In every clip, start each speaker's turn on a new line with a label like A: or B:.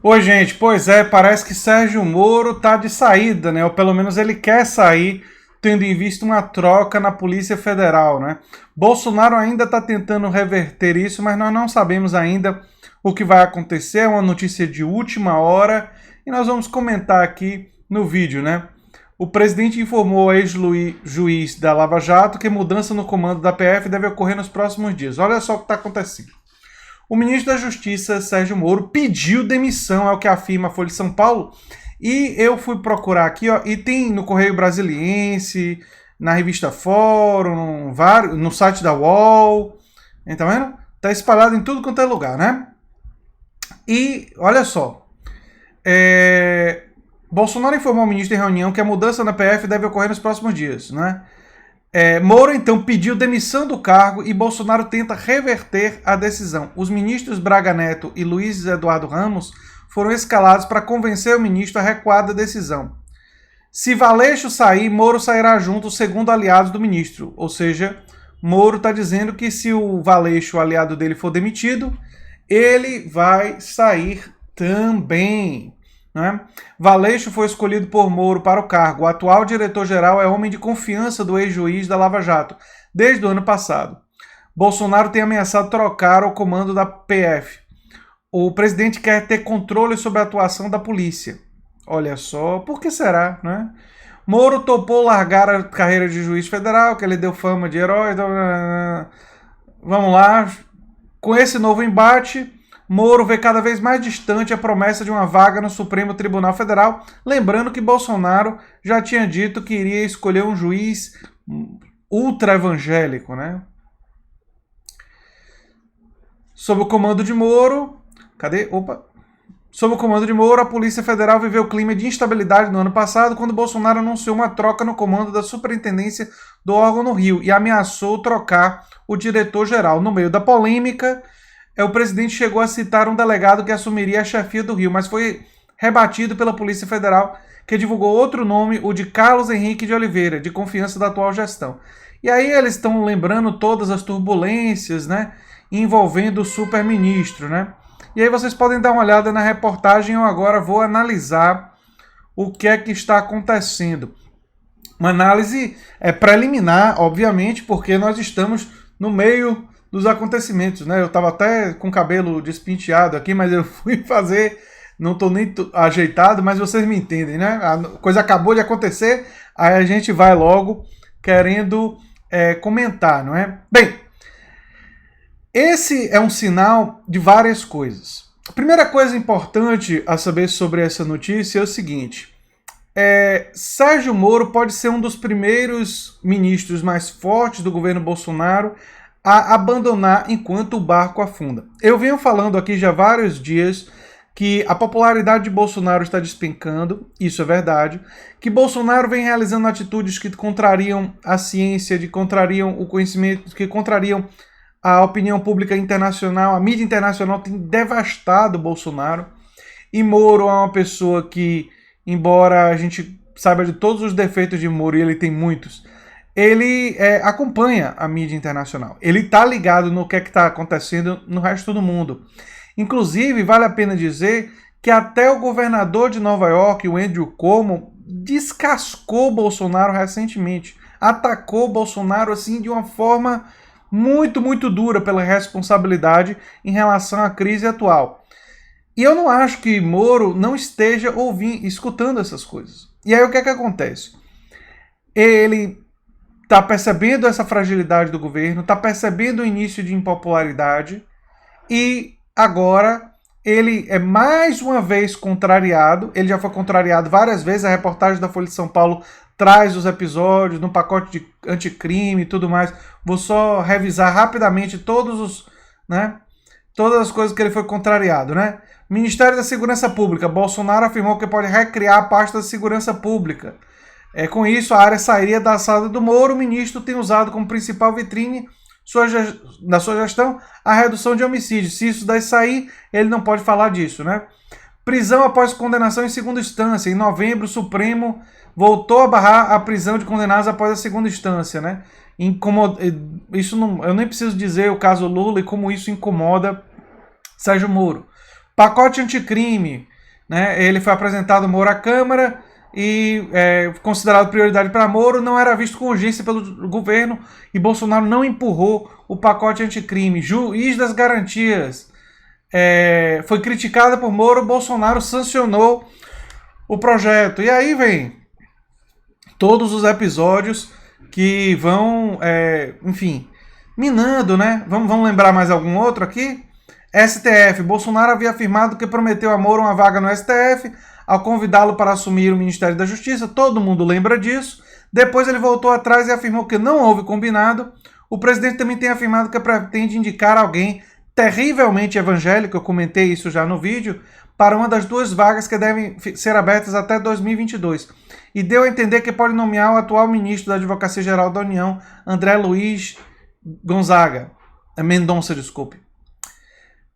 A: Oi, gente, pois é, parece que Sérgio Moro tá de saída, né? Ou pelo menos ele quer sair, tendo em vista uma troca na Polícia Federal, né? Bolsonaro ainda está tentando reverter isso, mas nós não sabemos ainda o que vai acontecer. É uma notícia de última hora e nós vamos comentar aqui no vídeo, né? O presidente informou ao ex-juiz da Lava Jato que mudança no comando da PF deve ocorrer nos próximos dias. Olha só o que está acontecendo. O ministro da Justiça, Sérgio Moro, pediu demissão, é o que afirma a Folha de São Paulo. E eu fui procurar aqui, ó, e tem no Correio Brasiliense, na revista Fórum, no site da UOL. Tá vendo? Tá espalhado em tudo quanto é lugar, né? E olha só. Bolsonaro informou ao ministro em reunião que a mudança na PF deve ocorrer nos próximos dias, né? Moro, então, pediu demissão do cargo e Bolsonaro tenta reverter a decisão. Os ministros Braga Neto e Luiz Eduardo Ramos foram escalados para convencer o ministro a recuar da decisão. Se Valeixo sair, Moro sairá junto, segundo aliados do ministro. Ou seja, Moro está dizendo que se o Valeixo, o aliado dele, for demitido, ele vai sair também. Né? Valeixo foi escolhido por Moro para o cargo. O atual diretor-geral é homem de confiança do ex-juiz da Lava Jato, desde o ano passado. Bolsonaro tem ameaçado trocar o comando da PF. O presidente quer ter controle sobre a atuação da polícia. Olha só, por que será? Né? Moro topou largar a carreira de juiz federal, que ele deu fama de herói. Vamos lá. Com esse novo embate, Moro vê cada vez mais distante a promessa de uma vaga no Supremo Tribunal Federal, lembrando que Bolsonaro já tinha dito que iria escolher um juiz ultra-evangélico, né? Sob o comando de Moro... Sob o comando de Moro, a Polícia Federal viveu clima de instabilidade no ano passado, quando Bolsonaro anunciou uma troca no comando da superintendência do órgão no Rio e ameaçou trocar o diretor-geral. No meio da polêmica, o presidente chegou a citar um delegado que assumiria a chefia do Rio, mas foi rebatido pela Polícia Federal, que divulgou outro nome, o de Carlos Henrique de Oliveira, de confiança da atual gestão. E aí eles estão lembrando todas as turbulências, né, envolvendo o superministro, né? E aí vocês podem dar uma olhada na reportagem, eu agora vou analisar o que é que está acontecendo. Uma análise preliminar, obviamente, porque nós estamos no meio dos acontecimentos, né? Eu estava até com o cabelo despenteado aqui, mas eu fui fazer, não estou nem ajeitado, mas vocês me entendem, né? A coisa acabou de acontecer, aí a gente vai logo querendo comentar, não é? Bem, esse é um sinal de várias coisas. A primeira coisa importante a saber sobre essa notícia é o seguinte: Sérgio Moro pode ser um dos primeiros ministros mais fortes do governo Bolsonaro a abandonar enquanto o barco afunda. Eu venho falando aqui já há vários dias que a popularidade de Bolsonaro está despencando, isso é verdade, que Bolsonaro vem realizando atitudes que contrariam a ciência, que contrariam o conhecimento, que contrariam a opinião pública internacional. A mídia internacional tem devastado Bolsonaro, e Moro é uma pessoa que, embora a gente saiba de todos os defeitos de Moro, e ele tem muitos, ele acompanha a mídia internacional. Ele está ligado no que está acontecendo no resto do mundo. Inclusive, vale a pena dizer que até o governador de Nova York, o Andrew Cuomo, descascou Bolsonaro recentemente. Atacou Bolsonaro assim de uma forma muito, muito dura pela responsabilidade em relação à crise atual. E eu não acho que Moro não esteja escutando essas coisas. E aí o que é que acontece? Ele está percebendo essa fragilidade do governo, está percebendo o início de impopularidade e agora ele é mais uma vez contrariado. Ele já foi contrariado várias vezes. A reportagem da Folha de São Paulo traz os episódios no pacote de anticrime e tudo mais. Vou só revisar rapidamente todas as coisas que ele foi contrariado, né? Ministério da Segurança Pública. Bolsonaro afirmou que pode recriar a pasta da Segurança Pública. Com isso, a área sairia da alçada do Moro. O ministro tem usado como principal vitrine da sua gestão a redução de homicídios. Se isso daí sair, ele não pode falar disso, né? Prisão após condenação em segunda instância. Em novembro, o Supremo voltou a barrar a prisão de condenados após a segunda instância, né? Isso não, eu nem preciso dizer o caso Lula e como isso incomoda Sérgio Moro. Pacote anticrime. né? Ele foi apresentado Moro à Câmara e considerado prioridade para Moro, não era visto com urgência pelo governo e Bolsonaro não empurrou o pacote anticrime. Juiz das garantias foi criticada por Moro, Bolsonaro sancionou o projeto. E aí vem todos os episódios que vão, enfim, minando, né? Vamos lembrar mais algum outro aqui? STF. Bolsonaro havia afirmado que prometeu a Moro uma vaga no STF ao convidá-lo para assumir o Ministério da Justiça. Todo mundo lembra disso. Depois ele voltou atrás e afirmou que não houve combinado. O presidente também tem afirmado que pretende indicar alguém terrivelmente evangélico, eu comentei isso já no vídeo, para uma das 2 vagas que devem ser abertas até 2022. E deu a entender que pode nomear o atual ministro da Advocacia Geral da União, André Luiz Mendonça, desculpe.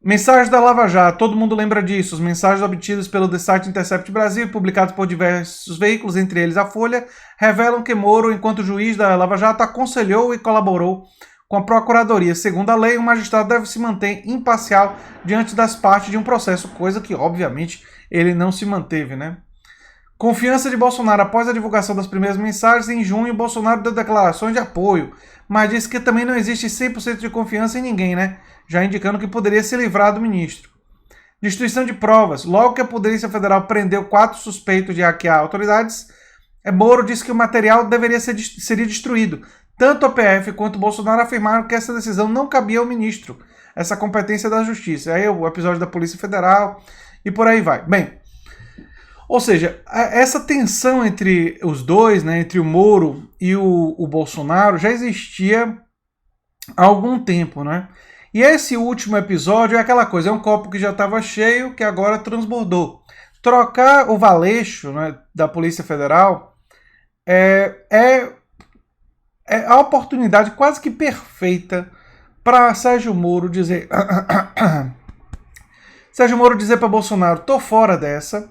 A: Mensagens da Lava Jato, todo mundo lembra disso. As mensagens obtidas pelo The Site Intercept Brasil, publicadas por diversos veículos, entre eles a Folha, revelam que Moro, enquanto juiz da Lava Jato, aconselhou e colaborou com a Procuradoria. Segundo a lei, o magistrado deve se manter imparcial diante das partes de um processo, coisa que, obviamente, ele não se manteve, né? Confiança de Bolsonaro. Após a divulgação das primeiras mensagens, em junho, Bolsonaro deu declarações de apoio, mas disse que também não existe 100% de confiança em ninguém, né? Já indicando que poderia se livrar do ministro. Destruição de provas. Logo que a Polícia Federal prendeu 4 suspeitos de hackear autoridades, Moro disse que o material seria destruído. Tanto a PF quanto Bolsonaro afirmaram que essa decisão não cabia ao ministro, essa competência da Justiça. Aí o episódio da Polícia Federal e por aí vai. Bem, ou seja, essa tensão entre os dois, né, entre o Moro e o Bolsonaro, já existia há algum tempo, né? E esse último episódio é aquela coisa, é um copo que já estava cheio, que agora transbordou. Trocar o Valeixo, né, da Polícia Federal é a oportunidade quase que perfeita para Sérgio Moro dizer para Bolsonaro, tô fora dessa,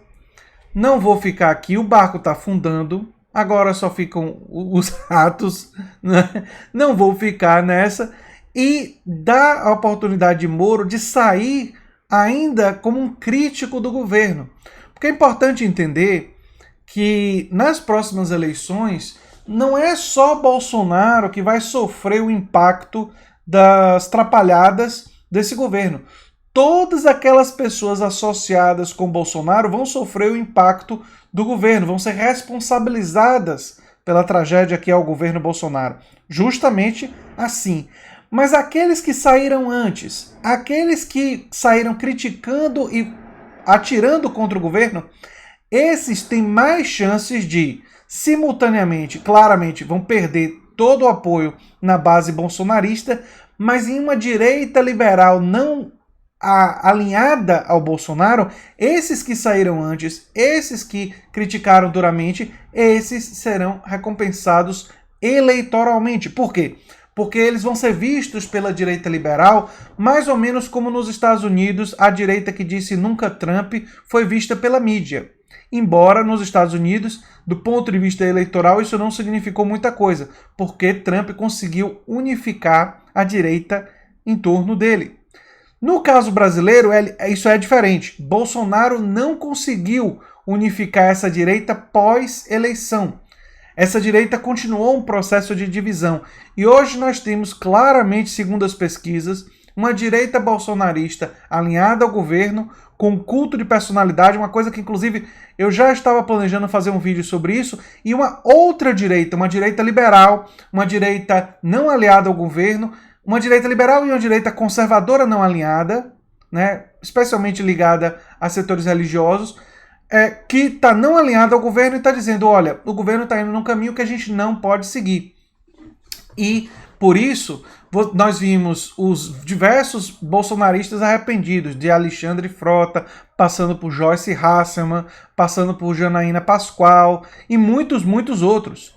A: não vou ficar aqui, o barco tá afundando, agora só ficam os ratos, né? Não vou ficar nessa, e dá a oportunidade de Moro de sair ainda como um crítico do governo. Porque é importante entender que nas próximas eleições não é só Bolsonaro que vai sofrer o impacto das trapalhadas desse governo. Todas aquelas pessoas associadas com Bolsonaro vão sofrer o impacto do governo, vão ser responsabilizadas pela tragédia que é o governo Bolsonaro. Justamente assim. Mas aqueles que saíram antes, aqueles que saíram criticando e atirando contra o governo, esses têm mais chances de, simultaneamente, claramente, vão perder todo o apoio na base bolsonarista, mas em uma direita liberal não alinhada ao Bolsonaro, esses que saíram antes, esses que criticaram duramente, esses serão recompensados eleitoralmente. Por quê? Porque eles vão ser vistos pela direita liberal, mais ou menos como nos Estados Unidos, a direita que disse nunca Trump foi vista pela mídia. Embora nos Estados Unidos, do ponto de vista eleitoral, isso não significou muita coisa, porque Trump conseguiu unificar a direita em torno dele. No caso brasileiro, isso é diferente. Bolsonaro não conseguiu unificar essa direita pós-eleição. Essa direita continuou um processo de divisão. E hoje nós temos claramente, segundo as pesquisas, uma direita bolsonarista alinhada ao governo, com culto de personalidade, uma coisa que inclusive eu já estava planejando fazer um vídeo sobre isso, e uma outra direita, uma direita liberal, uma direita não aliada ao governo, uma direita liberal e uma direita conservadora não alinhada, né, especialmente ligada a setores religiosos, que está não alinhada ao governo e está dizendo, olha, o governo está indo num caminho que a gente não pode seguir. E, por isso, nós vimos os diversos bolsonaristas arrependidos, de Alexandre Frota, passando por Joyce Hasselmann, passando por Janaína Pascoal e muitos, muitos outros.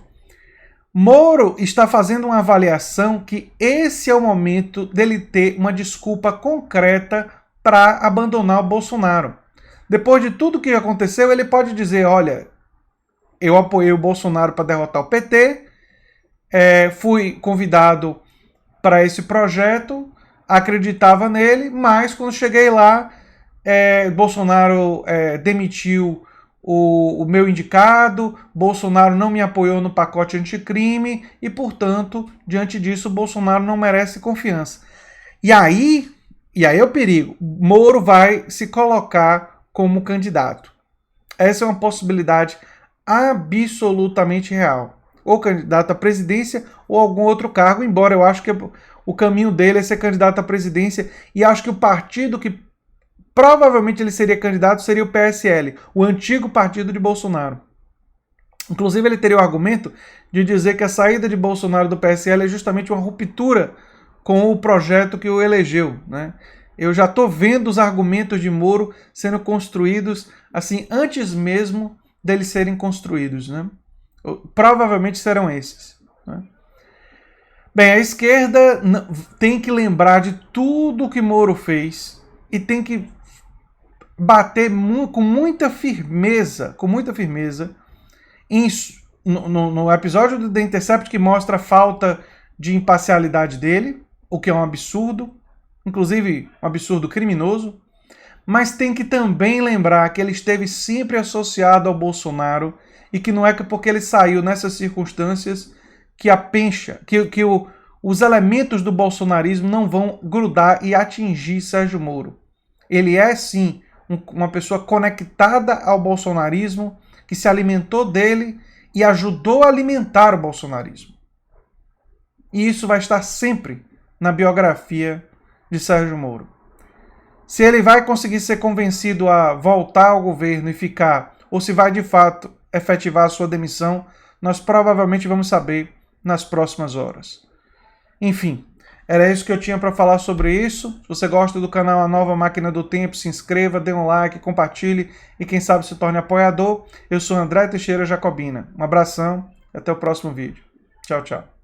A: Moro está fazendo uma avaliação que esse é o momento dele ter uma desculpa concreta para abandonar o Bolsonaro. Depois de tudo que aconteceu, ele pode dizer, olha, eu apoiei o Bolsonaro para derrotar o PT, fui convidado para esse projeto, acreditava nele, mas quando cheguei lá, Bolsonaro demitiu o meu indicado, Bolsonaro não me apoiou no pacote anticrime e, portanto, diante disso, Bolsonaro não merece confiança. E aí é o perigo. Moro vai se colocar como candidato. Essa é uma possibilidade absolutamente real. Ou candidato à presidência ou algum outro cargo, embora eu acho que o caminho dele é ser candidato à presidência, e acho que o partido que provavelmente ele seria candidato seria o PSL, o antigo partido de Bolsonaro. Inclusive ele teria o argumento de dizer que a saída de Bolsonaro do PSL é justamente uma ruptura com o projeto que o elegeu, né? Eu já estou vendo os argumentos de Moro sendo construídos assim antes mesmo deles serem construídos, né? Provavelmente serão esses, né? Bem, a esquerda tem que lembrar de tudo que Moro fez e tem que bater com muita firmeza no episódio do The Intercept, que mostra a falta de imparcialidade dele, o que é um absurdo, inclusive um absurdo criminoso, mas tem que também lembrar que ele esteve sempre associado ao Bolsonaro e que não é porque ele saiu nessas circunstâncias que a pencha, os elementos do bolsonarismo não vão grudar e atingir Sérgio Moro. Ele é, sim, uma pessoa conectada ao bolsonarismo, que se alimentou dele e ajudou a alimentar o bolsonarismo. E isso vai estar sempre na biografia de Sérgio Moro. Se ele vai conseguir ser convencido a voltar ao governo e ficar, ou se vai de fato efetivar a sua demissão, nós provavelmente vamos saber nas próximas horas. Enfim, era isso que eu tinha para falar sobre isso. Se você gosta do canal A Nova Máquina do Tempo, se inscreva, dê um like, compartilhe e quem sabe se torne apoiador. Eu sou André Teixeira Jacobina. Um abração e até o próximo vídeo. Tchau, tchau.